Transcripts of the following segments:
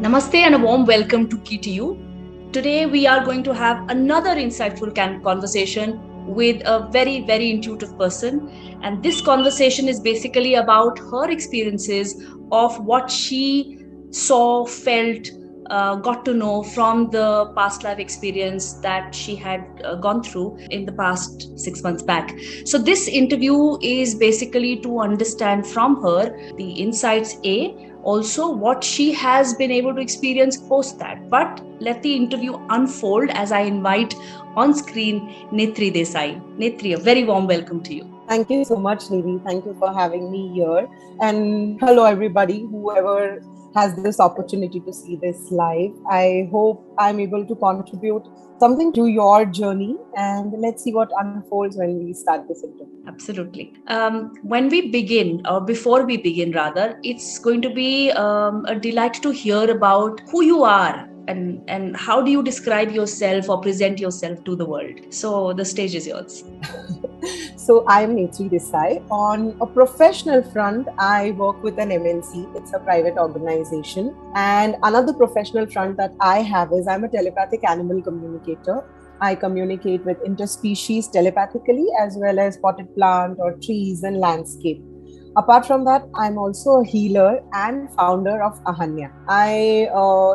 Namaste and a warm welcome to Key to You. Today we are going to have another insightful conversation with a very, very intuitive person. And this conversation is basically about her experiences of what she saw, felt, got to know from the past life experience that she had gone through in the past 6 months back. So this interview is basically to understand from her the insights, also what she has been able to experience post that. But let the interview unfold as I invite on screen Netri Desai. Netri, a very warm welcome to you. Thank you so much, Nidhi. Thank you for having me here. And hello, everybody, whoever has this opportunity to see this live. I hope I'm able to contribute something to your journey, and let's see what unfolds when we start this interview. Absolutely. When we begin, or before we begin rather, it's going to be a delight to hear about who you are and how do you describe yourself or present yourself to the world. So the stage is yours. So I am Netri Desai. On a professional front, I work with an MNC. It's a private organization. And another professional front that I have is I'm a telepathic animal communicator. I communicate with interspecies telepathically as well as potted plant or trees and landscape. Apart from that, I'm also a healer and founder of Aahaniya. I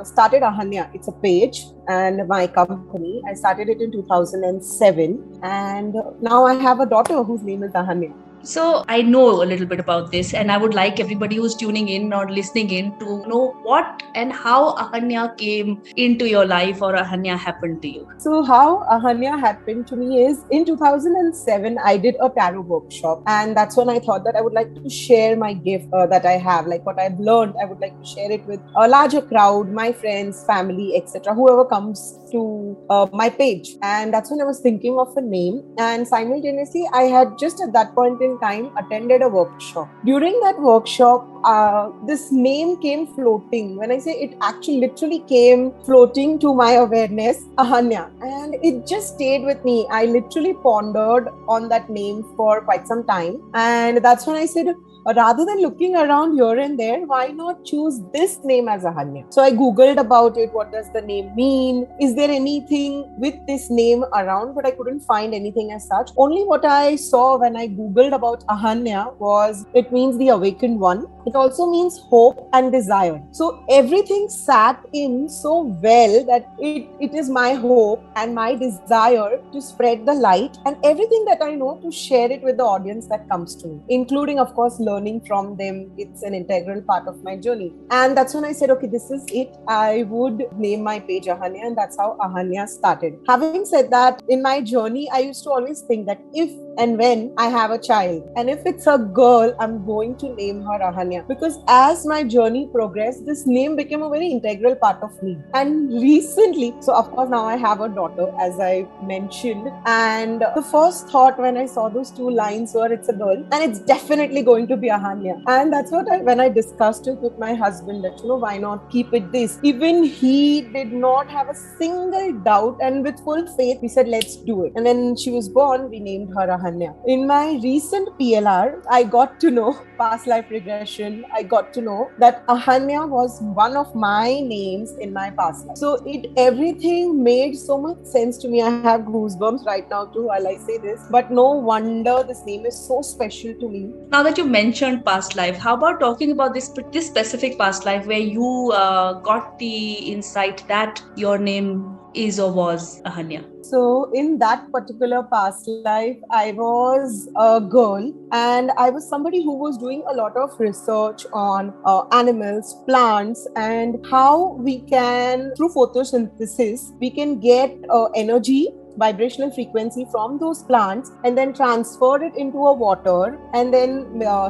started Aahaniya. It's a page and my company. I started it in 2007, and now I have a daughter whose name is Aahaniya. So I know a little bit about this, and I would like everybody who's tuning in or listening in to know what and how Aahaniya came into your life or Aahaniya happened to you. So how Aahaniya happened to me is in 2007, I did a tarot workshop, and that's when I thought that I would like to share my gift that I have, like what I've learned. I would like to share it with a larger crowd, my friends, family, etc., whoever comes to my page. And that's when I was thinking of a name, and simultaneously I had just at that point in time attended a workshop. During that workshop, this name came floating. When I say it, actually literally came floating to my awareness, Aahaniya, and it just stayed with me. I literally pondered on that name for quite some time, and that's when I said, rather than looking around here and there, why not choose this name as Aahaniya? So I googled about it. What does the name mean? Is there anything with this name around? But I couldn't find anything as such. Only what I saw when I googled about Aahaniya was it means the awakened one. It also means hope and desire. So everything sat in so well that it is my hope and my desire to spread the light and everything that I know to share it with the audience that comes to me, including, of course, learning from them. It's an integral part of my journey. And that's when I said, okay, this is it. I would name my page Aahaniya, and that's how Aahaniya started. Having said that, in my journey, I used to always think that if and when I have a child, and if it's a girl, I'm going to name her Aahaniya, because as my journey progressed, this name became a very integral part of me. And recently, so of course now I have a daughter, as I mentioned, and the first thought when I saw those two lines were, it's a girl and it's definitely going to be Aahaniya. And that's what when I discussed it with my husband, that why not keep it this. Even he did not have a single doubt, and with full faith we said, let's do it. And when she was born, we named her Aahaniya. In my recent PLR, I got to know Past Life Regression. I got to know that Aahaniya was one of my names in my past life. So everything made so much sense to me. I have goosebumps right now too while I say this, but no wonder this name is so special to me. Now that you mentioned past life, how about talking about this specific past life where you got the insight that your name is or was Aahaniya? So in that particular past life, I was a girl, and I was somebody who was doing a lot of research on animals, plants, and how we can, through photosynthesis, we can get energy, vibrational frequency from those plants and then transfer it into a water and then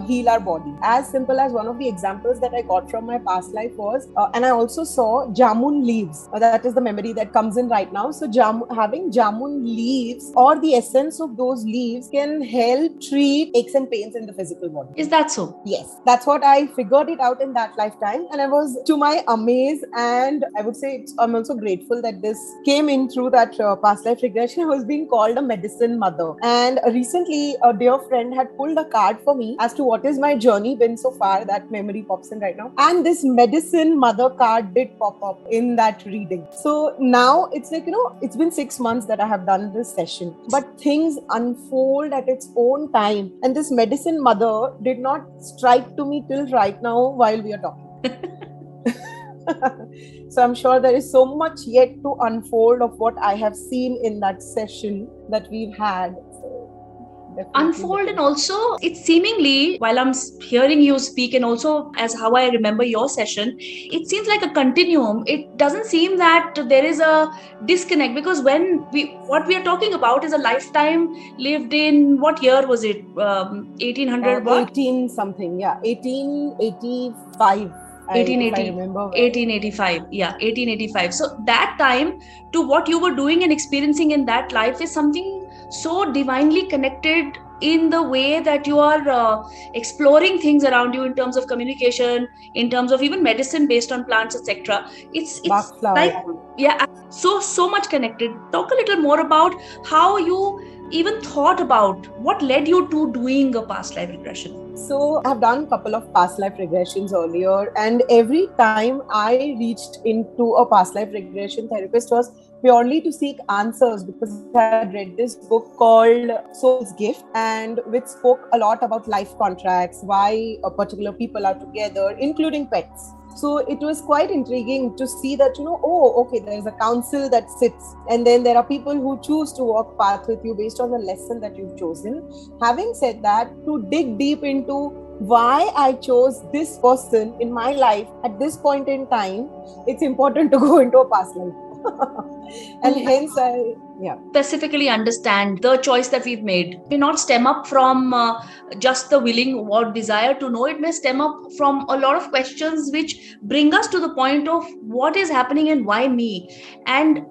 heal our body. As simple as one of the examples that I got from my past life was, and I also saw jamun leaves. That is the memory that comes in right now. So having jamun leaves or the essence of those leaves can help treat aches and pains in the physical body. Is that so? Yes, that's what I figured it out in that lifetime, and I was to my amaze, and I would say I'm also grateful that this came in through that past life regression, I was being called a medicine mother. And recently, a dear friend had pulled a card for me as to what is my journey been so far. That memory pops in right now. And this medicine mother card did pop up in that reading. So now it's like, it's been 6 months that I have done this session, but things unfold at its own time. And this medicine mother did not strike to me till right now while we are talking. So I'm sure there is so much yet to unfold of what I have seen in that session that we've had. Unfold, and also it's seemingly, while I'm hearing you speak and also as how I remember your session, it seems like a continuum. It doesn't seem that there is a disconnect, because what we are talking about is a lifetime lived in, what year was it? 1800 what? 18 something, yeah, 1885. 1885, yeah, 1885. So that time to what you were doing and experiencing in that life is something so divinely connected in the way that you are exploring things around you in terms of communication, in terms of even medicine based on plants, etc. It's like, yeah, so much connected. Talk a little more about how you even thought about what led you to doing a past life regression. So I've done a couple of past life regressions earlier, and every time I reached into a past life regression therapist was purely to seek answers, because I had read this book called Soul's Gift, and which spoke a lot about life contracts, why particular people are together, including pets. So it was quite intriguing to see that, okay, there's a council that sits, and then there are people who choose to walk path with you based on the lesson that you've chosen. Having said that, to dig deep into why I chose this person in my life at this point in time, it's important to go into a past life. And hence specifically understand the choice that we've made may not stem up from just the willing or desire to know. It may stem up from a lot of questions which bring us to the point of what is happening and why me. And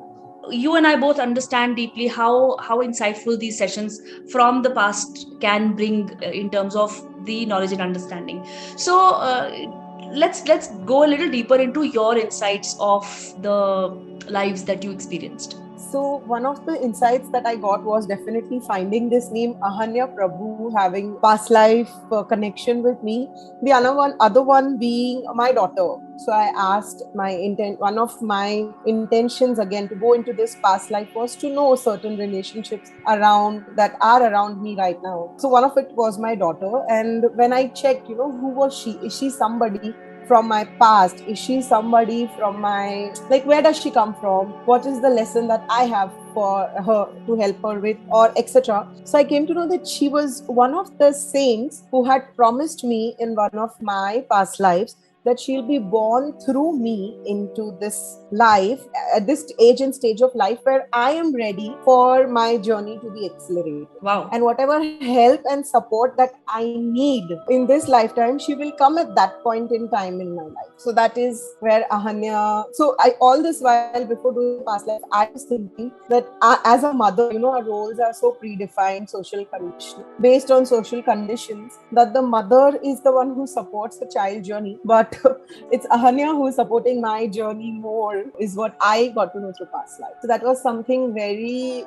you and I both understand deeply how insightful these sessions from the past can bring in terms of the knowledge and understanding. So let's go a little deeper into your insights of the lives that you experienced. So one of the insights that I got was definitely finding this name Aahaniya Prabhu having past life connection with me. The other one being my daughter. So I asked one of my intentions again to go into this past life was to know certain relationships that are around me right now. So one of it was my daughter, and when I checked, who was she? Is she somebody from my past? Is she somebody from where does she come from? What is the lesson that I have for her to help her with, or etc. So I came to know that she was one of the saints who had promised me in one of my past lives that she'll be born through me into this life at this age and stage of life where I am ready for my journey to be accelerated. Wow. And whatever help and support that I need in this lifetime, she will come at that point in time in my life. So that is where Aahaniya. So all this while before doing past life, I was thinking that as a mother, our roles are so predefined, based on social conditions, that the mother is the one who supports the child journey. But it's Aahaniya who is supporting my journey more, is what I got to know through past life. So that was something very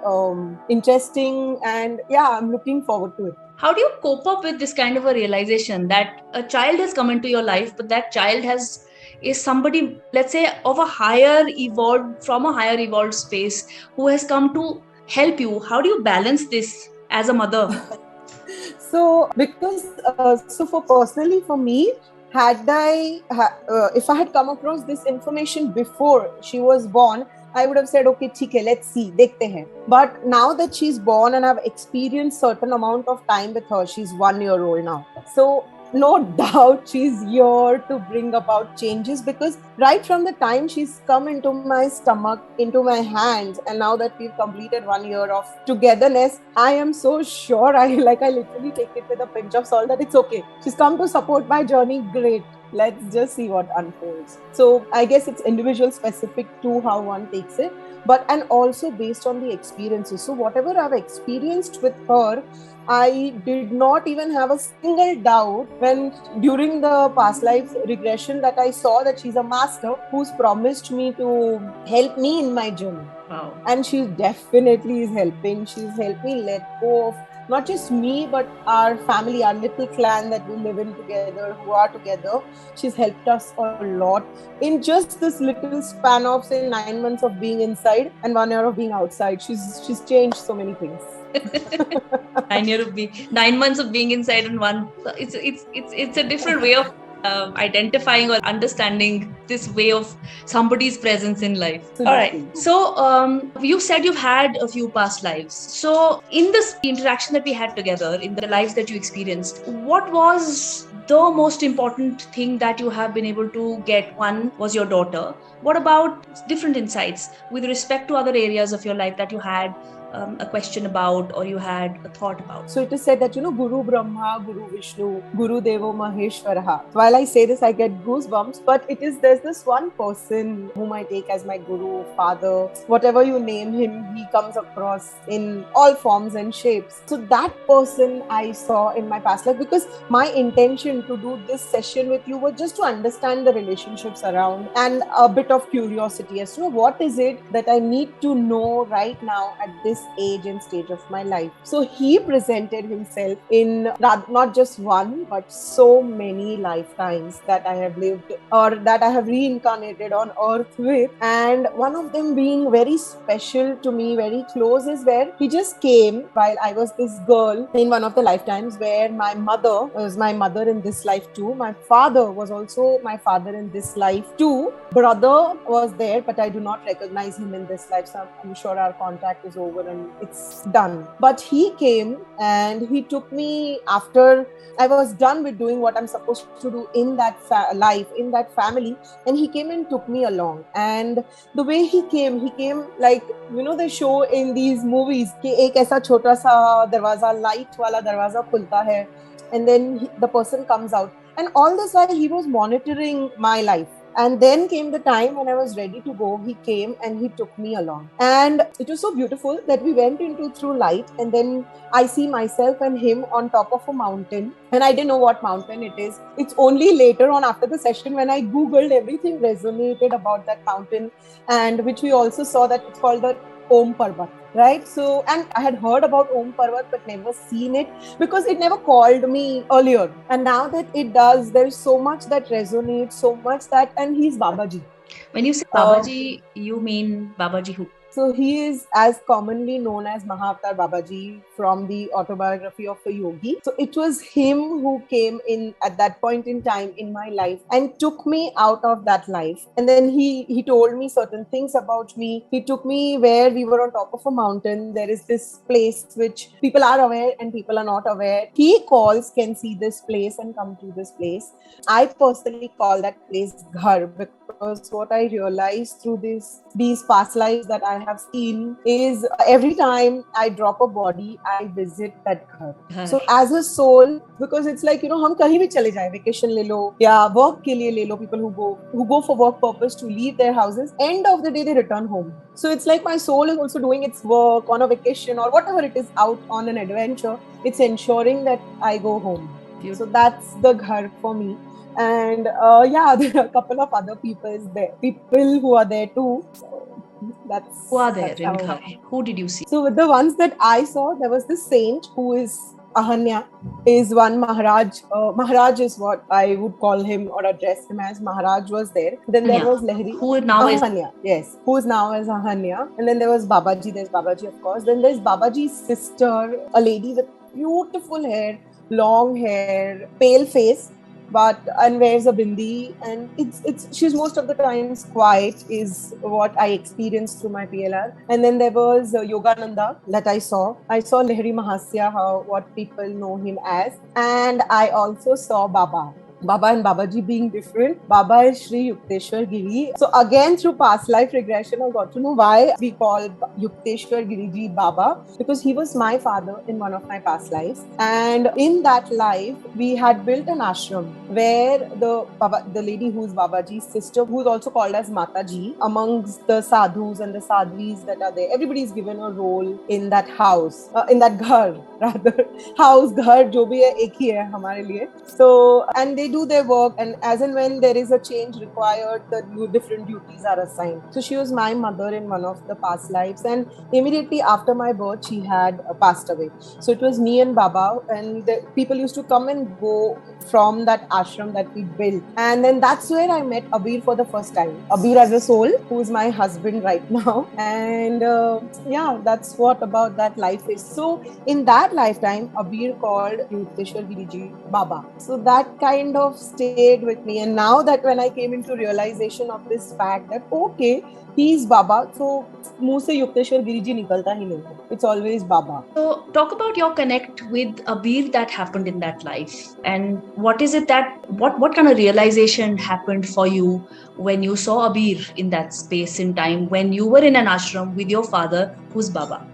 interesting, and I'm looking forward to it. How do you cope up with this kind of a realization that a child has come into your life, but that child is somebody, let's say, from a higher evolved space, who has come to help you? How do you balance this as a mother? So for personally for me, if I had come across this information before she was born, I would have said, okay, theek hai, let's see, dekhte hain. But now that she's born and I've experienced certain amount of time with her, she's 1 year old now. So no doubt she's here to bring about changes, because right from the time she's come into my stomach, into my hands, and now that we've completed 1 year of togetherness, I am so sure I literally take it with a pinch of salt that it's okay. She's come to support my journey. Great. Let's just see what unfolds. So I guess it's individual specific to how one takes it, and also based on the experiences. So whatever I've experienced with her, I did not even have a single doubt when during the past life regression that I saw that she's a master who's promised me to help me in my journey. Wow. And she definitely is helping. She's helped me let go of not just me, but our family, our little clan that we live in together, who are together. She's helped us a lot in just this little span of, say, 9 months of being inside and 1 year of being outside. She's changed so many things. 9 months of being inside and one. It's a different way of identifying or understanding this way of somebody's presence in life. All right. Absolutely. So you said you've had a few past lives. So in this interaction that we had together, in the lives that you experienced, what was the most important thing that you have been able to get? One was your daughter. What about different insights with respect to other areas of your life that you had a question about or you had a thought about? So it is said that, Guru Brahma, Guru Vishnu, Guru Devo Maheshwaraha. While I say this, I get goosebumps, but there's this one person whom I take as my guru, father, whatever you name him, he comes across in all forms and shapes. So that person I saw in my past life, because my intention to do this session with you was just to understand the relationships around and a bit of curiosity as to what is it that I need to know right now at this age and stage of my life. So he presented himself in not just one, but so many lifetimes that I have lived or that I have reincarnated on earth with. And one of them being very special to me, very close, is where he just came while I was this girl in one of the lifetimes, where my mother was my mother in this life too. My father was also my father in this life too. Brother was there, but I do not recognize him in this life. So I'm sure our contact is over and it's done. But he came and he took me after I was done with doing what I'm supposed to do in that life, in that family. And he came and took me along. And the way he came like, they show in these movies कि एक ऐसा छोटा सा दरवाजा, light वाला दरवाजा खुलता है, and then the person comes out. And all this while he was monitoring my life. And then came the time when I was ready to go. He came and he took me along. And it was so beautiful that we went into through light. And then I see myself and him on top of a mountain. And I didn't know what mountain it is. It's only later on after the session when I Googled, everything resonated about that mountain. And which we also saw that it's called the Om Parvat. Right? So, and I had heard about Om Parvat but never seen it because it never called me earlier. And now that it does, there's so much that resonates, so much that, and he's Babaji. When you say Babaji, you mean Babaji who? So he is as commonly known as Mahavatar Babaji from the autobiography of a yogi. So it was him who came in at that point in time in my life and took me out of that life. And then he told me certain things about me. He took me where we were on top of a mountain. There is this place which people are aware and people are not aware. He calls, can see this place and come to this place. I personally call that place Ghar, because what I realized through these past lives that I have seen is every time I drop a body, I visit that Ghar. So as a soul, because it's like, हम कहीं भी चले जाए, vacation ले लो या work के लिए ले लो, people who go for work purpose to leave their houses, end of the day they return home. So it's like my soul is also doing its work on a vacation or whatever it is, out on an adventure. It's ensuring that I go home. So that's the Ghar for me. And there are a couple of other people who are there too. So who are there in Ghar? Who did you see? So with the ones that I saw, there was this saint who is Aahaniya, is one Maharaj. Maharaj is what I would call him or address him as. Maharaj was there. Then there was Lahiri. Who now is Aahaniya. Yes, who is now as Aahaniya. And then there was Babaji. There's Babaji, of course. Then there's Babaji's sister, a lady with beautiful hair, long hair, pale face, and wears a bindi, and she's most of the times quiet, is what I experienced through my PLR. And then there was Yogananda that I saw Lahiri Mahasya, what people know him as, and I also saw Baba and Babaji being different. Baba is Sri Yukteswar Giri. So again, through past life regression, I got to know why we call Yukteswar Giriji Baba, because he was my father in one of my past lives. And in that life, we had built an ashram where the lady who's Babaji's sister, who's also called as Mataji, amongst the sadhus and the sadhvis that are there, everybody's given a role in that house, in that ghar, rather. House, ghar, jo bhi hai, ek hi hai hamare liye. So, and they do their work, and as and when there is a change required, the new different duties are assigned. So she was my mother in one of the past lives, and immediately after my birth she had passed away. So it was me and Baba, and the people used to come and go from that ashram that we built. And then that's where I met Abir for the first time. Abir as a soul, who is my husband right now. And yeah, that's what about that life is. So in that lifetime, Abir called Yukteswar Giriji Baba. So that kind of stayed with me. And now that when I came into realization of this fact that, okay, he's Baba, so मुंह से युक्तेश्वर गिरिजी निकलता ही नहीं है. It's always Baba. So talk about your connect with Abir that happened in that life, and what is it that what kind of realization happened for you when you saw Abir in that space in time when you were in an ashram with your father, who's Baba?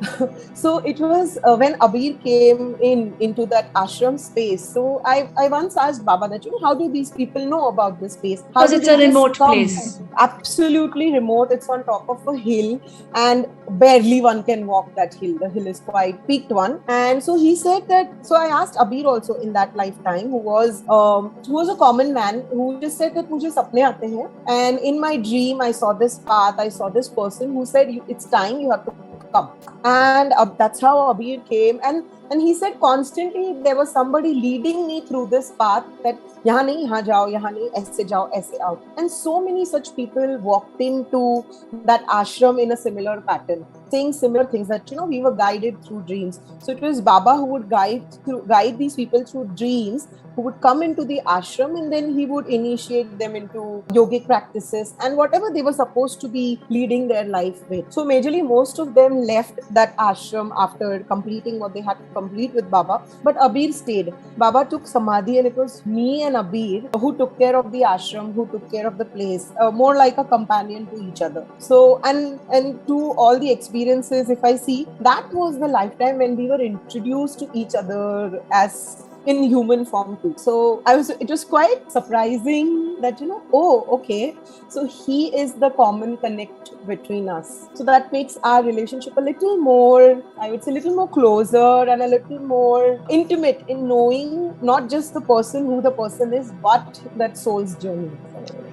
So it was when Abir came into that ashram space. So I once asked Baba that, how do these people know about this space? How Because do it's they a just remote come? place. Absolutely remote. It's on top of a hill, and barely one can walk that hill. The hill is quite peaked one. And so he said that. So I asked Abir also in that lifetime, who was a common man, who just said that मुझे सपने आते हैं, and in my dream I saw this path, I saw this person who said it's time, you have to come. And that's how Abir came. And he said constantly there was somebody leading me through this path, that यहाँ नहीं, यहाँ जाओ, यहाँ नहीं, ऐसे जाओ, ऐसे आओ. And so many such people walked into that ashram in a similar pattern, saying similar things, that we were guided through dreams. So it was Baba who would guide these people through dreams, who would come into the ashram, and then he would initiate them into yogic practices and whatever they were supposed to be leading their life with. So majorly most of them left that ashram after completing what they had to complete with Baba, but Abir stayed. Baba took samadhi, and it was me and Abir who took care of the ashram, who took care of the place, more like a companion to each other. So and to all the experiences, if I see, that was the lifetime when we were introduced to each other as in human form too. So it was quite surprising that, oh, okay, so he is the common connect between us. So that makes our relationship a little more, I would say, a little more closer and a little more intimate in knowing not just the person who the person is, but that soul's journey.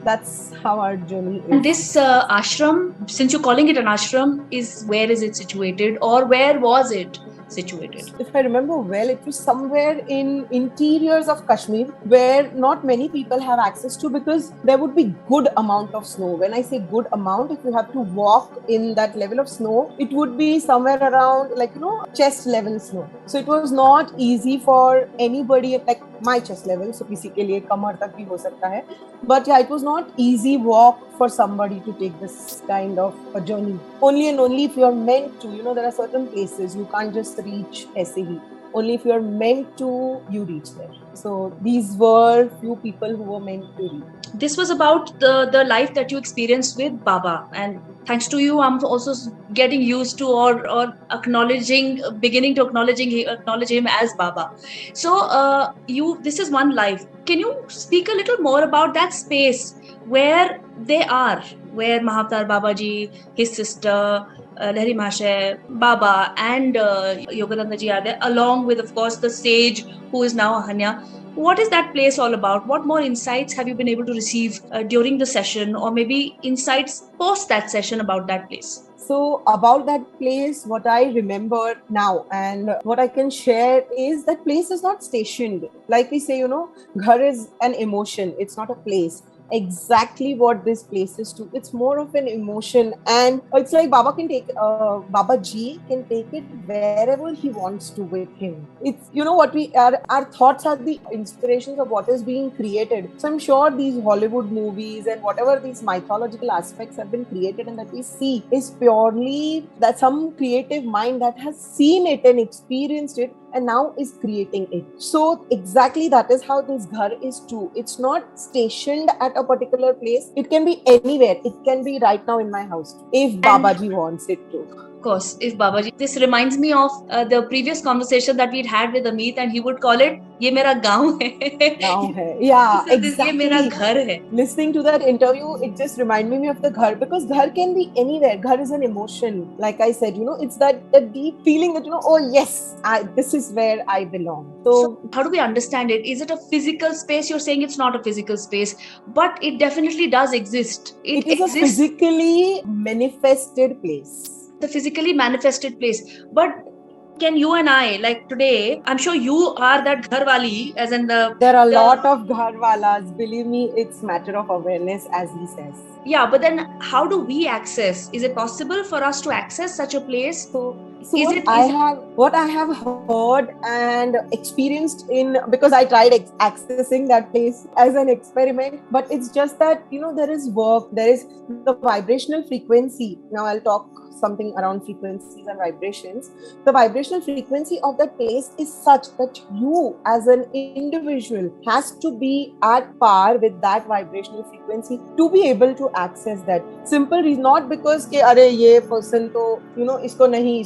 That's how our journey is. And this ashram, since you're calling it an ashram, where is it situated, or where was it situated? If I remember well, it was somewhere in interiors of Kashmir, where not many people have access to, because there would be good amount of snow. When I say good amount, if you have to walk in that level of snow, it would be somewhere around chest level snow. So it was not easy for anybody, like my chest level, so किसी के लिए कमर तक भी हो सकता है. But yeah, it was not easy walk for somebody to take this kind of a journey. Only and only if you are meant to, there are certain places you can't just reach ऐसे ही. Only if you are meant to, you reach there. So these were few people who were meant to reach. This was about the life that you experienced with Baba, and thanks to you, I'm also getting used to or beginning to acknowledge him as Baba. So this is one life. Can you speak a little more about that space where they are, where Mahavtar Babaji, his sister, Lahiri Mahashay, Baba, and Yogananda ji are there, along with, of course, the sage who is now Aahaniya. What is that place all about? What more insights have you been able to receive during the session, or maybe insights post that session about that place? So about that place, what I remember now and what I can share is that place is not stationed. Like we say, Ghar is an emotion. It's not a place. Exactly what this place is to. It's more of an emotion, and it's like Baba Ji can take it wherever he wants to with him. It's what our thoughts are the inspirations of what is being created. So I'm sure these Hollywood movies and whatever these mythological aspects have been created and that we see is purely that some creative mind that has seen it and experienced it and now is creating it. So exactly that is how this Ghar is too. It's not stationed at a particular place. It can be anywhere. It can be right now in my house too, if Babaji wants it to. Of course, if Babaji, this reminds me of the previous conversation that we'd had with Amit, and he would call it "ये मेरा गाँव है." Gaon hai. Yeah, So this ये मेरा exactly. घर है. Listening to that interview, it just reminded me of the ghar, because ghar can be anywhere. Ghar is an emotion. Like I said, it's that deep feeling that, oh yes, this is where I belong. So how do we understand it? Is it a physical space? You're saying it's not a physical space, but it definitely does exist. it is exists. A physically manifested place. The physically manifested place. But can you and I, like today, I'm sure you are that ghar wali, as in there are a lot of ghar walas. Believe me, it's matter of awareness, as he says. Yeah, but then how do we access? Is it possible for us to access such a place? So what I have heard and experienced because I tried accessing that place as an experiment, but it's just that, there is the vibrational frequency. Now I'll talk something around frequencies and vibrations. The vibrational frequency of that place is such that you as an individual has to be at par with that vibrational frequency to be able to access that. Simple reason, not because के अरे ये person तो इसको नहीं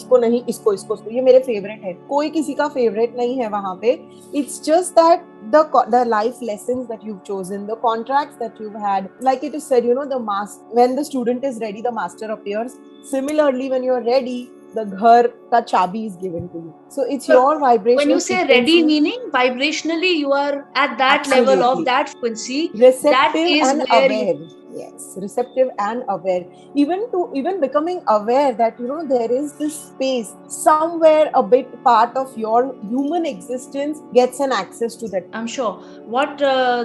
ये मेरे favorite है. कोई किसी का favorite नहीं है वहाँ पे. It's just that the life lessons that you've chosen, the contracts that you've had, like it is said, when the student is ready, the master appears. Similarly, when you're ready, the ghar ka chabi is given to you. So it's your vibration. When you say ready, meaning vibrationally you are at that level of that frequency. Receptive and aware. Yes, receptive and aware. Even becoming aware that there is this space somewhere, a bit part of your human existence gets an access to that. I'm sure. What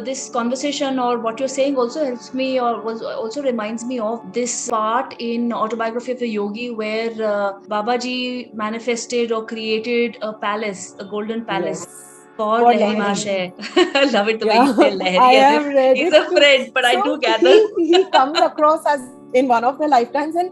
this conversation or what you're saying also helps me, or also reminds me of this part in Autobiography of a Yogi, where Babaji manifested or created a palace, a golden palace. Yes. For Lahiri Mahashay. I love it the way you say Lahiri. I have read He's a friend, but I do gather. He comes across as in one of the lifetimes, and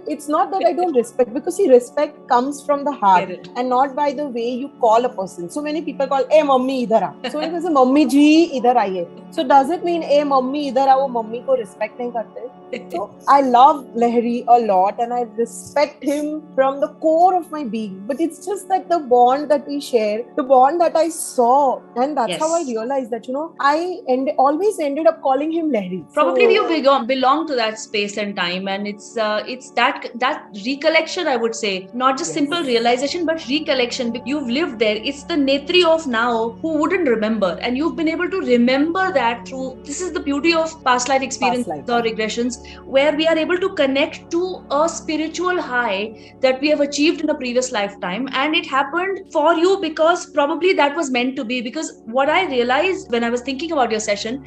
it's not that I don't respect, because respect comes from the heart and not by the way you call a person. So many people call, "Hey mummy idhar aa." So it is a mummy ji idhar aiye. So does it mean, "Hey mummy idhar aa," wo mummy ko respect nahi karte? So I love Lahiri a lot and I respect him from the core of my being. But it's just that the bond that we share, the bond that I saw, and that's how I realized that, I always ended up calling him Lahiri. Probably you belong to that space and time, and it's that recollection, I would say, not just simple realization, but recollection. You've lived there. It's the Netri of now who wouldn't remember, and you've been able to remember that through. This is the beauty of past life experience or regressions, where we are able to connect to a spiritual high that we have achieved in a previous lifetime, and it happened for you because probably that was meant to be. Because what I realized when I was thinking about your session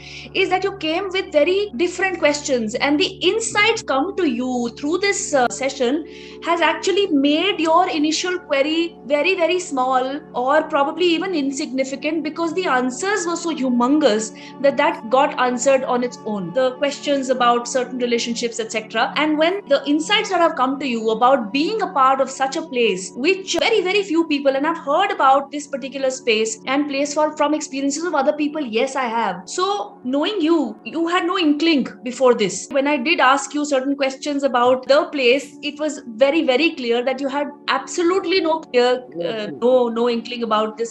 is that you came with very different questions, and the insights come to you through this session has actually made your initial query very, very small, or probably even insignificant, because the answers were so humongous that got answered on its own. The questions about certain relationships, etc. And when the insights that have come to you about being a part of such a place, which very, very few people, and I've heard about this particular space and place from experiences of other people, yes, I have. So knowing you had no inkling before this. When I did ask you certain questions about the place, it was very, very clear that you had absolutely no inkling about the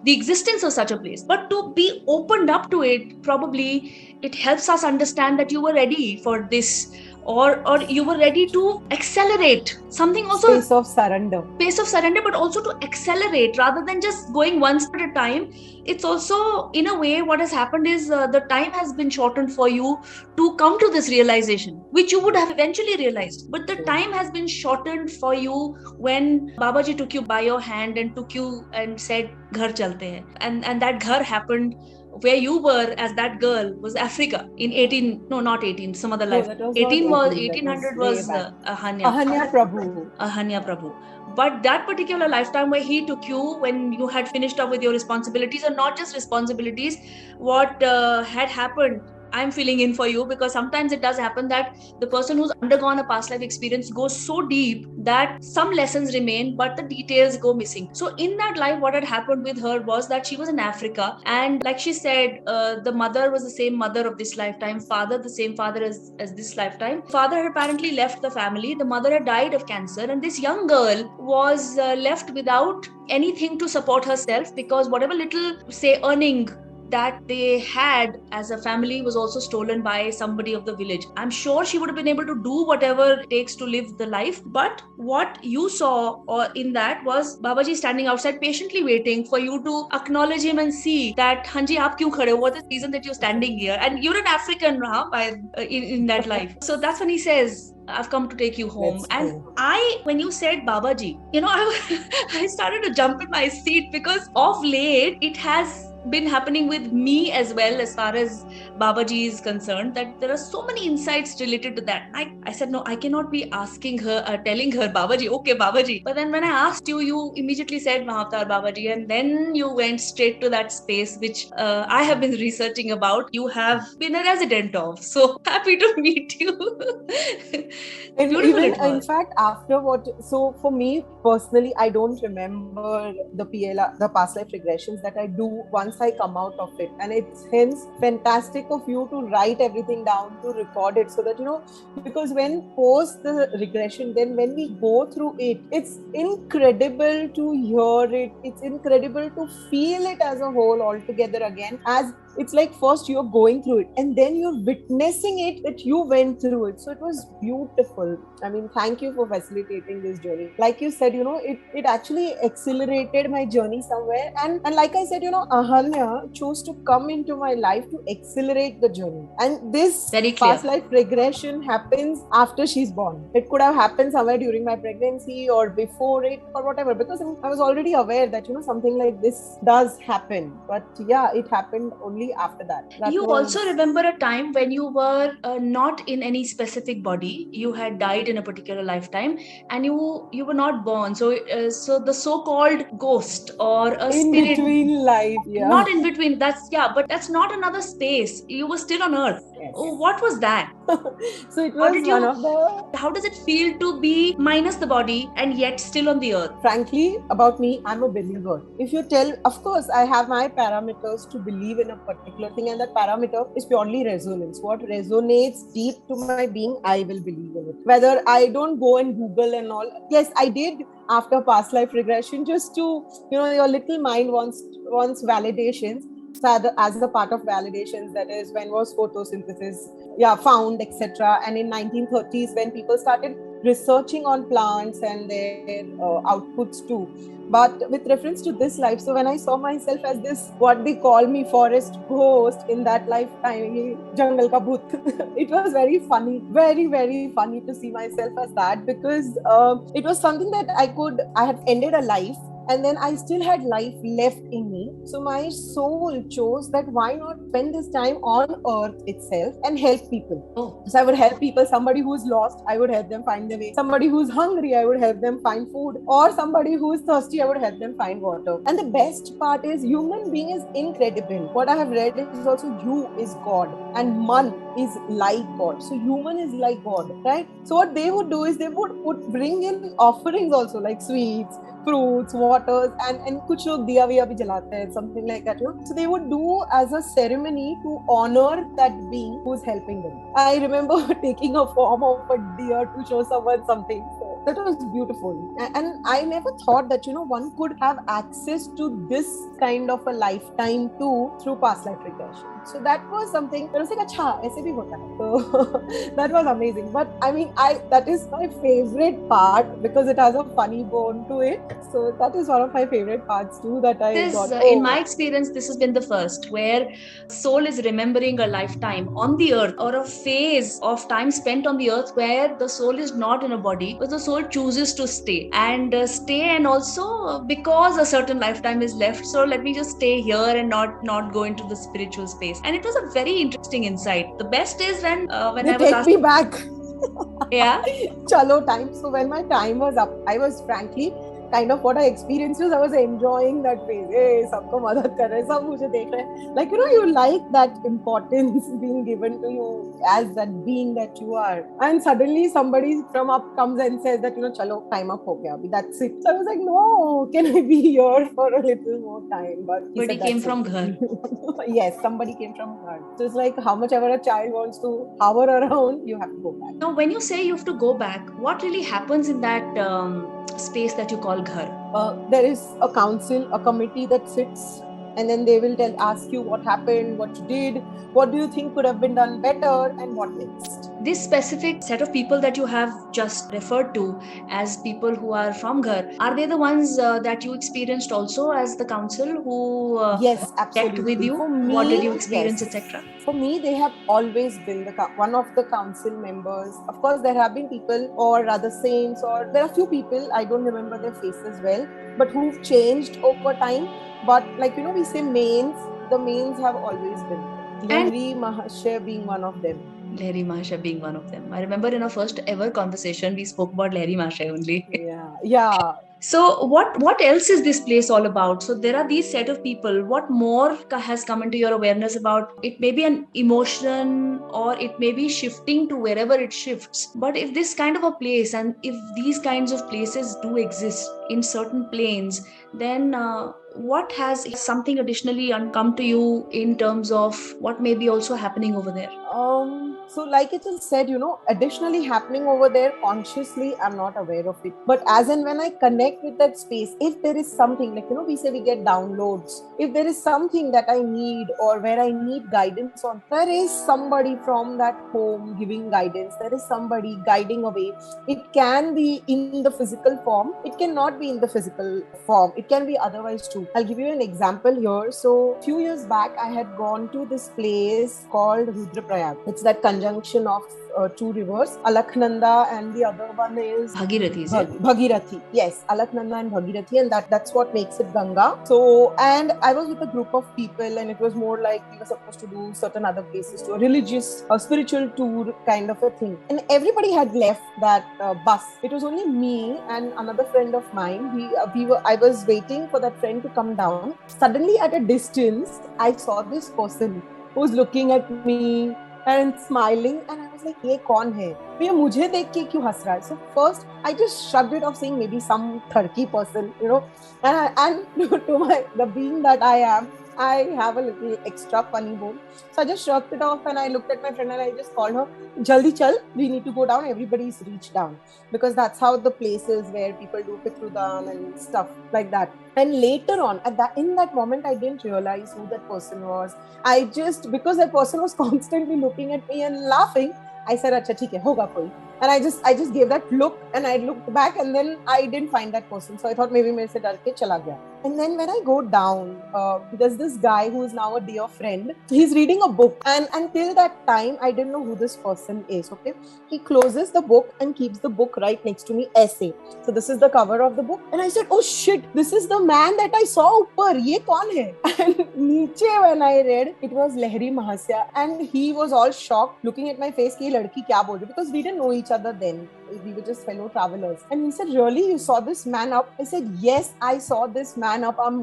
existence of such a place. But to be opened up to it, probably it helps us understand that you were ready for this, or you were ready to accelerate something. Also space of surrender, but also to accelerate rather than just going one step at a time. It's also, in a way, what has happened is the time has been shortened for you to come to this realization, which you would have eventually realized, but the time has been shortened for you when Babaji took you by your hand and took you and said, "Ghar chalte hain," and that ghar happened where you were as that girl was Africa in 18, some other life. 1800 was Aahaniya Prabhu. But that particular lifetime where he took you when you had finished up with your responsibilities, or not just responsibilities, what had happened, I'm filling in for you, because sometimes it does happen that the person who's undergone a past life experience goes so deep that some lessons remain, but the details go missing. So in that life, what had happened with her was that she was in Africa, and like she said, the mother was the same mother of this lifetime, father the same father as this lifetime. Father had apparently left the family, the mother had died of cancer, and this young girl was left without anything to support herself, because whatever little, say, earning that they had as a family was also stolen by somebody of the village. I'm sure she would have been able to do whatever it takes to live the life, but what you saw or in that was Babaji standing outside patiently waiting for you to acknowledge him and see that, Hanji, aap kyun khade ho? What is the reason that you're standing here? And you're an African, in that life. So that's when he says, I've come to take you home. And when you said Babaji, I started to jump in my seat, because of late it has been happening with me as well, as far as Babaji is concerned, that there are so many insights related to that. I said, no, I cannot be asking her, telling her Babaji, okay, Babaji. But then when I asked you, you immediately said Mahavatar Babaji, and then you went straight to that space, which I have been researching about. You have been a resident of. So happy to meet you. And Beautiful even it was. in fact, after so for me personally, I don't remember the PLR, the past life regressions that I do once I come out of it. And it's hence fantastic of you to write everything down, to record it, so that, because when post the regression, then when we go through it, it's incredible to hear it. It's incredible to feel it as a whole altogether again, as it's like first you're going through it and then you're witnessing it, that you went through it. So it was beautiful. I mean, thank you for facilitating this journey. Like you said, it actually accelerated my journey somewhere. And like I said, Ahaniya chose to come into my life to accelerate the journey. And this past life regression happens after she's born. It could have happened somewhere during my pregnancy or before it or whatever, because I was already aware that, something like this does happen. But yeah, it happened only after that. You also remember a time when you were not in any specific body. You had died in a particular lifetime, and you were not born. So so the so-called ghost or a in spirit, between life, not in between. But that's not another space. You were still on Earth. Yes. What was that? So it was how does it feel to be minus the body and yet still on the earth? Frankly, about me, I'm a believer. If you tell, of course, I have my parameters to believe in a particular thing, and that parameter is purely resonance. What resonates deep to my being, I will believe in it. Whether I don't go and Google and all. Yes, I did after past life regression, just to, your little mind wants validations. So as a part of validations, that is, when was photosynthesis found, etc. And in 1930s, when people started researching on plants and their outputs too. But with reference to this life, so when I saw myself as this, what they call me, forest ghost in that lifetime, jungle ka bhoot, it was very funny, very, very funny to see myself as that, because it was something that I had ended a life, and then I still had life left in me. So my soul chose that why not spend this time on earth itself and help people. So I would help people. Somebody who's lost, I would help them find their way. Somebody who's hungry, I would help them find food. Or somebody who's thirsty, I would help them find water. And the best part is, human being is incredible. What I have read is also, you is God and man is like God. So human is like God, right? So what they would do is they would bring in offerings also, like sweets, fruits, waters, and kuch log diya viya bhi jalate hain, something like that. So they would do as a ceremony to honor that being who's helping them. I remember taking a form of a deer to show someone something. So that was beautiful. And I never thought that, one could have access to this kind of a lifetime too through past life regression. So that was something that was like, acha, aise bhi hota hai. So that was amazing. But I mean, that is my favorite part, because it has a funny bone to it. So that is one of my favorite parts too, that I got. In my experience, this has been the first where soul is remembering a lifetime on the earth, or a phase of time spent on the earth where the soul is not in a body, but the soul chooses to stay and also because a certain lifetime is left, so let me just stay here and not go into the spiritual space. And it was a very interesting insight. The best is when they take me back. Yeah. Chalo time. So when my time was up, I was frankly kind of what I experienced was I was enjoying that phase. Hey, sabko madad kar rahe, sab mujhe dekh rahe hain. Like, you like that importance being given to you as that being that you are. And suddenly somebody from up comes and says that, chalo, time up ho gaya. That's it. So I was like, no, can I be here for a little more time? But he Somebody said, came that's from it. Ghar. Yes, somebody came from Ghar. So it's like how much ever a child wants to hover around, you have to go back. Now, when you say you have to go back, what really happens in that space that you call Ghar? There is a council, a committee that sits, and then they will ask you what happened, what you did, what do you think could have been done better, and what next. This specific set of people that you have just referred to as people who are from Ghar, are they the ones that you experienced also as the council who Yes, checked with absolutely. you? For What did me, you experience, yes. etc.? For me, they have always been one of the council members. Of course, there have been people, or rather saints, or there are few people, I don't remember their faces well, but who've changed over time. But like, we say the mains have always been there. And Lahiri Mahashya being one of them. Lahiri Mahasaya being one of them. I remember in our first ever conversation, we spoke about Lahiri Mahasaya only. Yeah. So what else is this place all about? So there are these set of people. What more has come into your awareness about? It may be an emotion or it may be shifting to wherever it shifts. But if this kind of a place and if these kinds of places do exist in certain planes, then what has something additionally come to you in terms of what may be also happening over there? So like it is said, additionally happening over there consciously, I'm not aware of it. But as and when I connect with that space, if there is something like, we say we get downloads, if there is something that I need or where I need guidance on, there is somebody from that home giving guidance. There is somebody guiding away. It can be in the physical form. It cannot be in the physical form. It can be otherwise too. I'll give you an example here. So a few years back, I had gone to this place called Rudraprayag. It's that conjunction of two rivers, Alaknanda, and the other one is Bhagirathi, is it? Bhagirathi. Yes, Alaknanda and Bhagirathi, and that's what makes it Ganga. So, and I was with a group of people, and it was more like we were supposed to do certain other places, to a religious, a spiritual tour kind of a thing. And everybody had left that bus. It was only me and another friend of mine. I was waiting for that friend to come down. Suddenly, at a distance, I saw this person who's looking at me and smiling, and I was like, "ये कौन है? ये मुझे देख के क्यों हंस रहा है?" So first, I just shrugged it off, saying maybe some Turkey person, And to the being that I am, I have a little extra funny bone. So I just shrugged it off, and I looked at my friend and I just called her, "Jaldi chal, we need to go down." Everybody's reached down because that's how the places where people do pitrudan and stuff like that. And later on, in that moment, I didn't realize who that person was. Because that person was constantly looking at me and laughing, I said, "Acha, theek hai, hoga koi." And I just gave that look, and I looked back, and then I didn't find that person. So I thought maybe mere se dar ke chala gaya. And then when I go down, there's this guy who is now a dear friend. He's reading a book, and until that time, I didn't know who this person is. Okay, he closes the book and keeps the book right next to me. Essay. So this is the cover of the book, and I said, "Oh shit, this is the man that I saw upar. Ye kaun hai?" And niche when I read, it was Lahiri Mahasya, and he was all shocked, looking at my face. Ki ladki kya bol rahi? Because we didn't know each other then. We were just fellow travelers. And he said, "Really, you saw this man up?" I said, "Yes, I saw this man up. I'm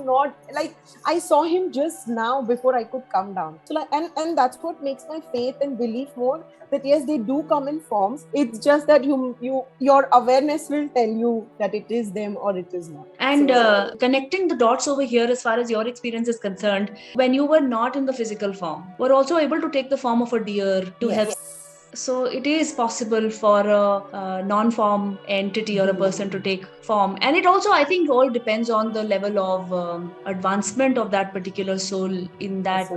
not like, I saw him just now before I could come down." So like, and that's what makes my faith and belief more, that yes, they do come in forms. It's just that your awareness will tell you that it is them or it is not. And connecting the dots over here, as far as your experience is concerned, when you were not in the physical form, were also able to take the form of a deer to help. So it is possible for a non-form entity or a person to take form. And it also, I think, all depends on the level of advancement of that particular soul in that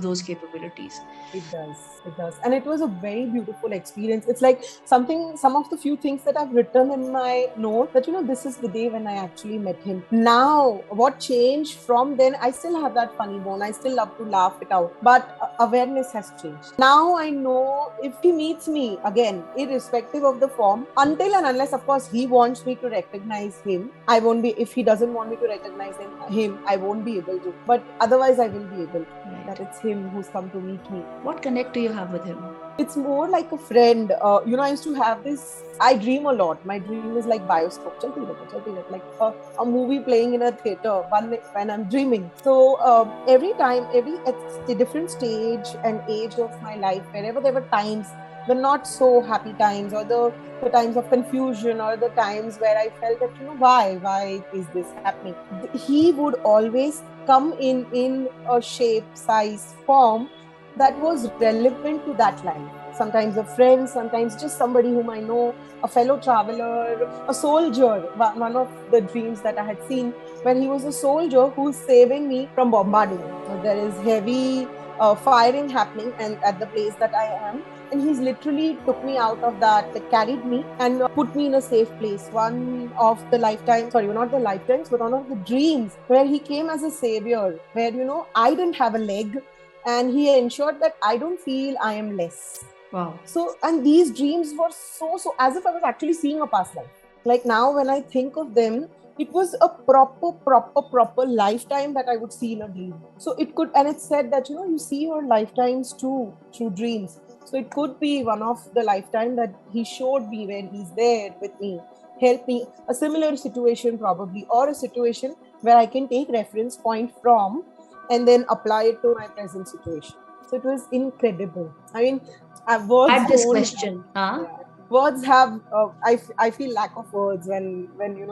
those capabilities. It does. And it was a very beautiful experience. It's like some of the few things that I've written in my note, that, this is the day when I actually met him. Now, what changed from then, I still have that funny bone. I still love to laugh it out. But awareness has changed. Now I know if he meets me again, irrespective of the form, until and unless, of course, he wants me to recognize him, I won't be. If he doesn't want me to recognize him, I won't be able to. But otherwise, I will be able to. That it's him who's come to meet me. What connect do you have with him? It's more like a friend. I used to have this. I dream a lot. My dream is like bioscope. Chalti rehta, like a movie playing in a theater when I'm dreaming. So every time, at a different stage and age of my life, wherever there were times, the not so happy times, or the times of confusion, or the times where I felt that, why is this happening? He would always come in a shape, size, form that was relevant to that life. Sometimes a friend, sometimes just somebody whom I know, a fellow traveler, a soldier. One of the dreams that I had seen, when he was a soldier who's saving me from bombarding. There is heavy firing happening and at the place that I am. And he's literally took me out of that, like carried me and put me in a safe place. One of the lifetimes, sorry, not the lifetimes, but one of the dreams where he came as a savior, where, I didn't have a leg, and he ensured that I don't feel I am less. Wow. So, and these dreams were so as if I was actually seeing a past life. Like now, when I think of them, it was a proper lifetime that I would see in a dream. So it could, and it said that, you see your lifetimes too through dreams. So it could be one of the lifetime that he showed me when he's there with me, help me, a similar situation probably, or a situation where I can take reference point from and then apply it to my present situation. So it was incredible. I mean, words At this don't. question, huh? Yeah. Words have. I feel lack of words when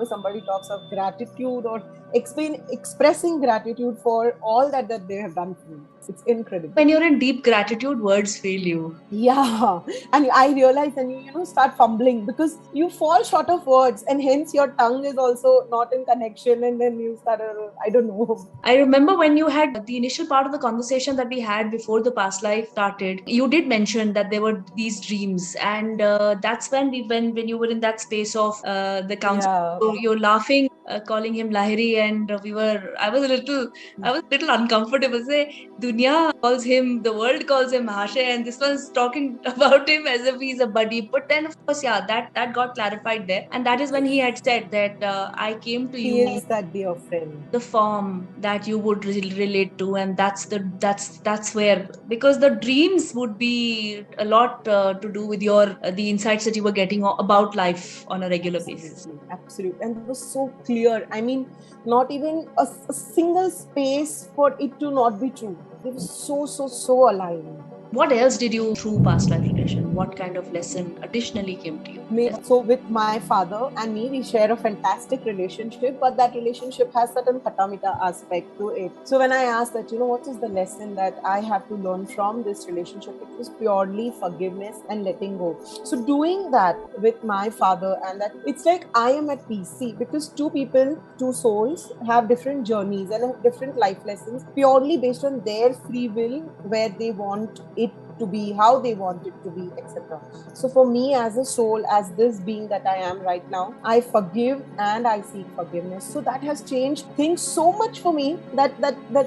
somebody talks of gratitude or expressing gratitude for all that they have done for me. It's incredible. When you're in deep gratitude, words fail you. Yeah, and I realize, and you start fumbling because you fall short of words, and hence your tongue is also not in connection, and then you start. I don't know. I remember when you had the initial part of the conversation that we had before the past life started, you did mention that there were these dreams, and that's when you were in that space of the council. Yeah. So you're laughing, calling him Lahiri, and I was a little uncomfortable. Say, Dunya calls him, the world calls him Mahashay, and this one's talking about him as if he's a buddy. But then, of course, yeah, that got clarified there, and that is when he had said that I came to He you is that dear friend. the form that you would relate to, and that's where, because the dreams would be a lot to do with your the insights that you were getting about life on a regular basis. Absolutely. And it was so clear. I mean, not even a single space for it to not be true. It was so aligned. What else did you through past life regression? What kind of lesson additionally came to you? So with my father and me, we share a fantastic relationship, but that relationship has certain khatamita aspect to it. So when I asked that, what is the lesson that I have to learn from this relationship, it was purely forgiveness and letting go. So doing that with my father, and that it's like I am at peace. See, because two people, two souls have different journeys and have different life lessons purely based on their free will, where they want it to be, how they want it to be, etc. So for me as a soul, as this being that I am right now, I forgive and I seek forgiveness. So that has changed things so much for me, that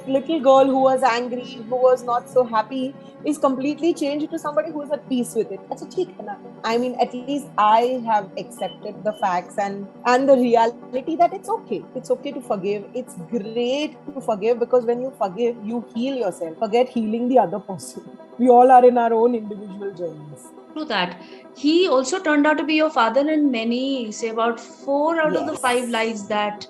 little girl who was angry, who was not so happy, is completely changed to somebody who is at peace with it. I mean, at least I have accepted the facts and the reality that it's okay. It's okay to forgive. It's great to forgive, because when you forgive, you heal yourself. Forget healing the other person. We all are in our own individual journeys. Through that, he also turned out to be your father in many, say about 4 out of the 5 lives that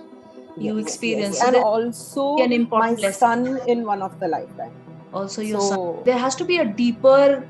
you experienced. So And there's also an my important lesson. son in one of the lifetime. Also your son. There has to be a deeper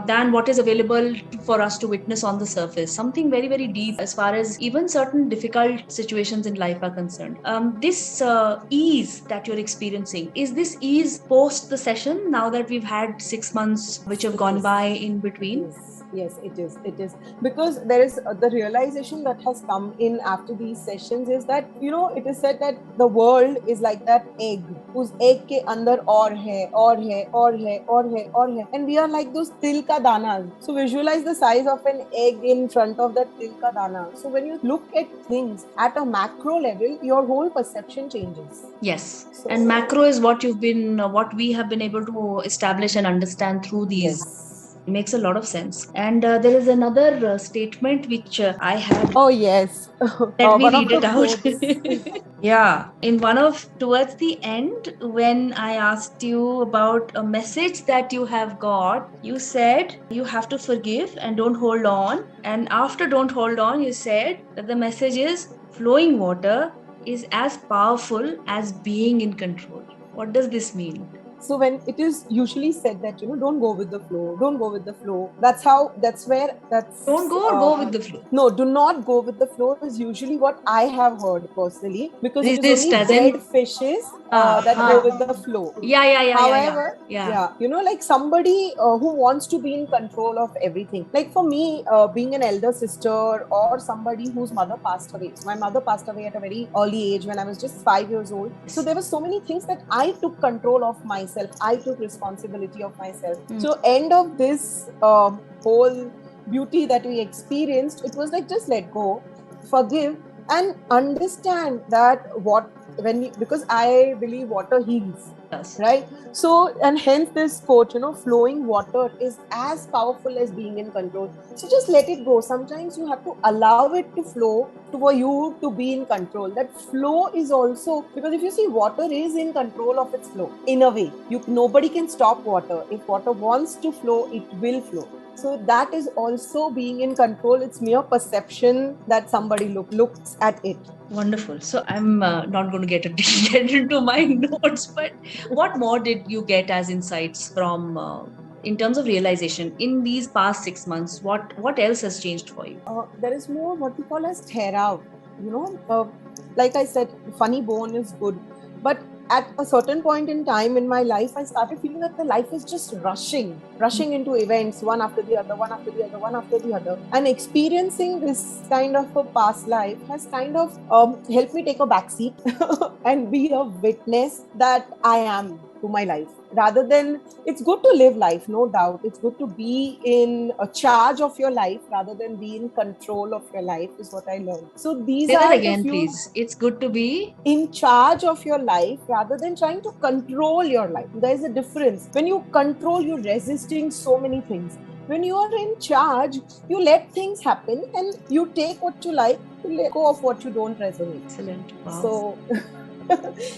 than what is available for us to witness on the surface. Something very, very deep as far as even certain difficult situations in life are concerned. This ease that you're experiencing, is this ease post the session, now that we've had 6 months which have gone by in between? Yes, it is because there is the realization that has come in after these sessions is that, it is said that the world is like that egg, whose egg ke andar aur hai, and we are like those til ka danas. So visualize the size of an egg in front of that til ka dana. So when you look at things at a macro level, your whole perception changes. Yes. And macro is what we have been able to establish and understand through these Makes a lot of sense. And there is another statement which I had. Oh, yes. Let me One read of the it out. quotes. Yeah, in one of towards the end, when I asked you about a message that you have got, you said you have to forgive and don't hold on. And after don't hold on, you said that the message is flowing water is as powerful as being in control. What does this mean? So when it is usually said that, don't go with the flow, don't go with the flow, that's where Don't that's go or go with the flow. no, do not go with the flow is usually what I have heard personally, because it is Resist only as dead in fishes that go huh. with the flow. Yeah, yeah, yeah, yeah, yeah, However, yeah. yeah, like somebody who wants to be in control of everything. Like for me, being an elder sister or somebody whose mother passed away. So my mother passed away at a very early age when I was just 5 years old. So there were so many things that I took control of myself. I took responsibility of myself. So end of this whole beauty that we experienced, it was like just let go, forgive, and understand that because I believe water heals. Yes. Right. So, and hence this quote, flowing water is as powerful as being in control. So just let it go. Sometimes you have to allow it to flow for you to be in control. That flow is also, because if you see, water is in control of its flow in a way. Nobody can stop water. If water wants to flow, it will flow. So that is also being in control. It's mere perception that somebody looks at it. Wonderful. So I'm not going to get into my notes, but what more did you get as insights from in terms of realization in these past 6 months? What else has changed for you? There is more what we call as thera. Like I said, funny bone is good, but at a certain point in time in my life, I started feeling that the life is just rushing into events, one after the other, one after the other, one after the other. And experiencing this kind of a past life has kind of helped me take a backseat and be a witness that I am to my life. Rather than, it's good to live life, no doubt. It's good to be in a charge of your life rather than be in control of your life, is what I learned. So these Say that are the again, few. please. It's good to be In charge of your life rather than trying to control your life. There is a difference. When you control, you're resisting so many things. When you are in charge, you let things happen and you take what you like, you let go of what you don't resonate. excellent. Wow. So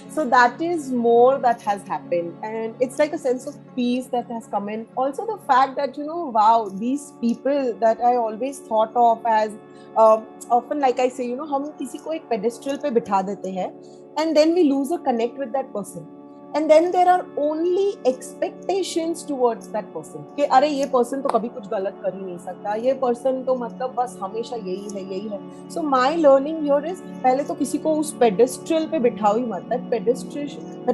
so that is more that has happened, and it's like a sense of peace that has come in. Also the fact that wow, these people that I always thought of as often, like I say, हम किसी को एक pedestal पे बिठा देते हैं and then we lose a connect with that person. And then there are only expectations towards that person कि अरे ये person तो कभी कुछ गलत कर ही नहीं सकता, ये person तो मतलब बस हमेशा यही है. So my learning here is, पहले तो किसी को उस pedestal पे बिठाओ ही मत. That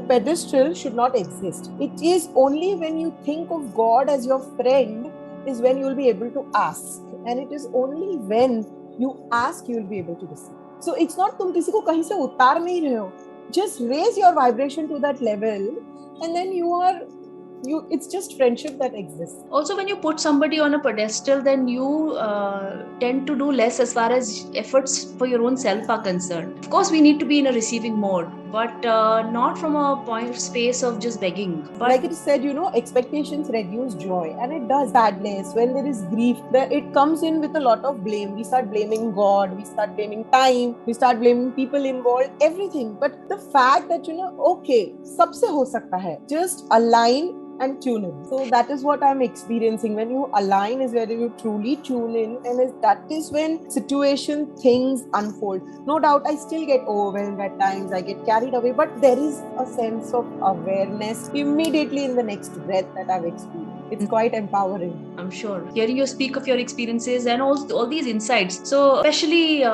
pedestal should not exist. It is only when you think of God as your friend is when you will be able to ask, and it is only when you ask you will be able to receive. So it's not तुम किसी को कहीं से उतार नहीं रहे हो. Just raise your vibration to that level, and then it's just friendship that exists. Also, when you put somebody on a pedestal, then you tend to do less as far as efforts for your own self are concerned. Of course, we need to be in a receiving mode, but not from a point space of just begging. But like it said, expectations reduce joy, and it does. Sadness, when there is grief, it comes in with a lot of blame. We start blaming God, we start blaming time, we start blaming people involved, everything. But the fact that okay, sabse ho sakta hai, just align and tune in. So that is what I'm experiencing. When you align is where you truly tune in, and that is when things unfold. No doubt I still get overwhelmed at times, I get carried away, but there is a sense of awareness immediately in the next breath that I've experienced. It's quite empowering. I'm sure. Hearing you speak of your experiences and all these insights. So especially,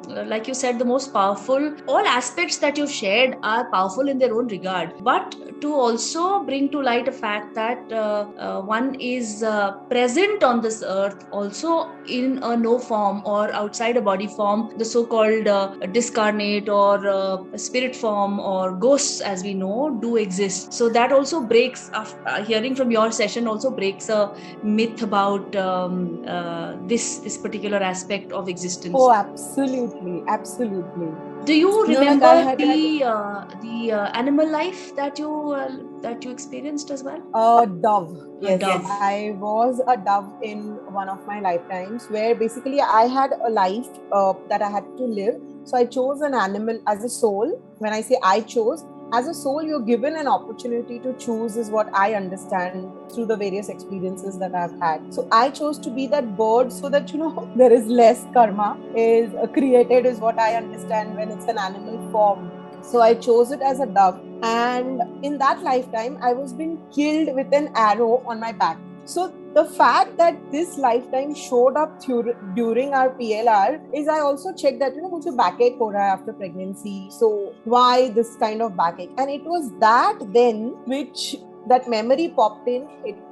like you said, the most powerful, all aspects that you've shared are powerful in their own regard. But to also bring to light a fact that one is present on this earth also in a no form or outside a body form, the so-called discarnate or spirit form or ghosts, as we know, do exist. So that also breaks, hearing from your session also breaks a myth about this particular aspect of existence. Oh, absolutely. Do you remember the animal life that you that you experienced as well? A dove. A Yes, dove. I was a dove in one of my lifetimes where basically I had a life that I had to live. So I chose an animal as a soul. When I say I chose, as a soul, you're given an opportunity to choose, is what I understand through the various experiences that I've had. So I chose to be that bird so that, there is less karma is created, is what I understand when it's an animal form. So I chose it as a dove. And in that lifetime, I was being killed with an arrow on my back. So the fact that this lifetime showed up during our PLR is, I also checked that, मुझे backache हो रहा है after pregnancy. So why this kind of backache? And it was that then which that memory popped in.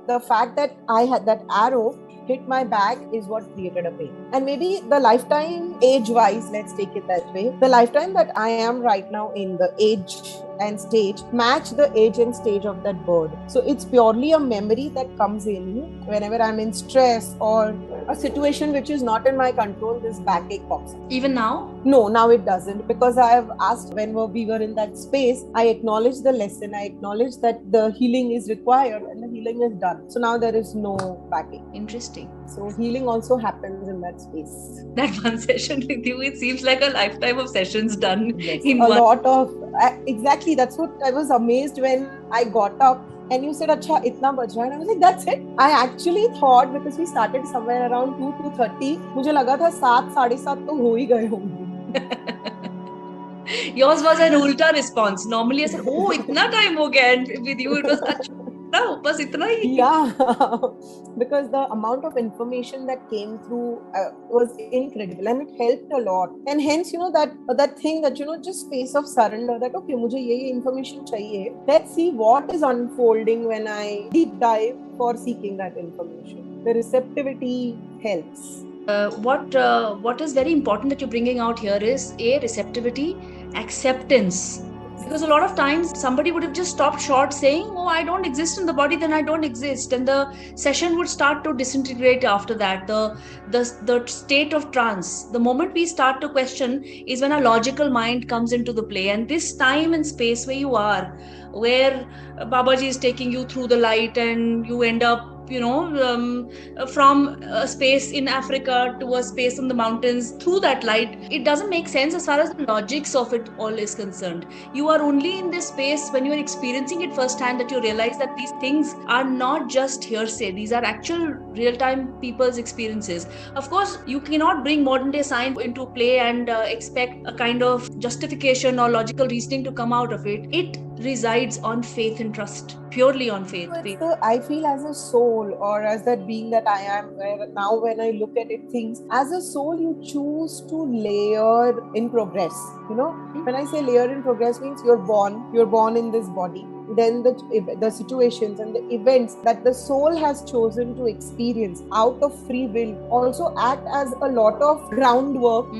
The fact that I had that arrow hit my back is what created a pain. And maybe the lifetime age wise, let's take it that way, the lifetime that I am right now in, the age and stage match the age and stage of that bird. So it's purely a memory that comes in whenever I'm in stress or a situation which is not in my control. This backache pops up. Even now? No, now it doesn't, because I have asked when we were in that space. I acknowledged the lesson. I acknowledged that the healing is required and the healing is done. So now there is no backache. Interesting. So healing also happens in that space. That one session with you, it seems like a lifetime of sessions done Yes, in a one. lot of exactly. That's what I was amazed when I got up and you said, "Acha, itna baj raha hai." And I was like, "That's it." I actually thought, because we started somewhere around 2:30, मुझे लगा था 7, 7:30 तो हो ही गए होंगे. Yours was an ulta response. Normally I said, oh, itna time ho gaya. And with you it was, achha, bas itna hi. Yeah, because the amount of information that came through was incredible, and it helped a lot. And hence, that thing that, just space of surrender, that okay, मुझे ये information चाहिए. Let's see what is unfolding when I deep dive for seeking that information. The receptivity helps. What is very important that you're bringing out here is receptivity, acceptance. Because a lot of times somebody would have just stopped short saying, oh, I don't exist in the body, then I don't exist. And the session would start to disintegrate after that. The state of trance, the moment we start to question is when a logical mind comes into the play. And this time and space where you are, where Babaji is taking you through the light and you end up from a space in Africa to a space in the mountains through that light, it doesn't make sense as far as the logics of it all is concerned. You are only in this space when you are experiencing it firsthand that you realize that these things are not just hearsay. These are actual real-time people's experiences. Of course, you cannot bring modern day science into play and expect a kind of justification or logical reasoning to come out of it. It resides on faith and trust, purely on faith. I feel as a soul, or as that being that I am, where now when I look at it, things as a soul, you choose to layer in progress. When I say layer in progress, means you're born in this body. Then the situations and the events that the soul has chosen to experience out of free will also act as a lot of groundwork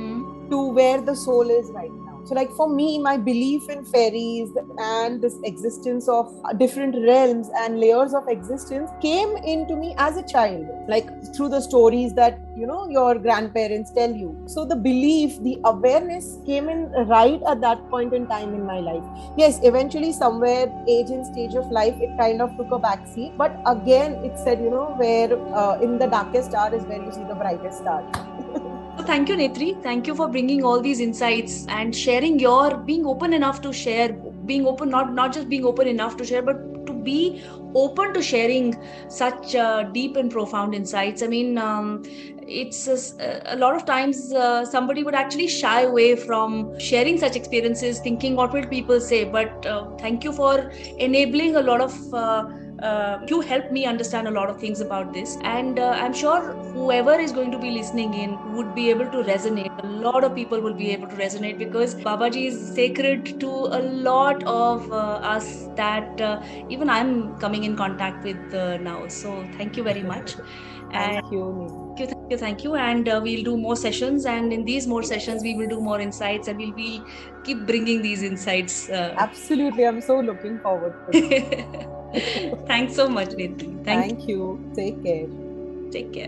to where the soul is right now. So like for me, my belief in fairies and this existence of different realms and layers of existence came into me as a child, like through the stories that your grandparents tell you. So the belief, the awareness came in right at that point in time in my life. Yes, eventually somewhere age and stage of life, it kind of took a backseat, but again it said, where in the darkest hour is where you see the brightest star. So thank you, Netri. Thank you for bringing all these insights and sharing being open enough to share, being open, not just being open enough to share, but to be open to sharing such deep and profound insights. I mean, it's a lot of times somebody would actually shy away from sharing such experiences, thinking what will people say. But thank you for enabling a lot of you helped me understand a lot of things about this, and I'm sure whoever is going to be listening in would be able to resonate. A lot of people will be able to resonate, because Babaji is sacred to a lot of us that even I'm coming in contact with now. So thank you very much. Thank you. Thank you. And we'll do more sessions, and in these more sessions we will do more insights, and we'll keep bringing these insights. Absolutely, I'm so looking forward to it. Thanks so much, Netri. Thank you. Take care. Take care.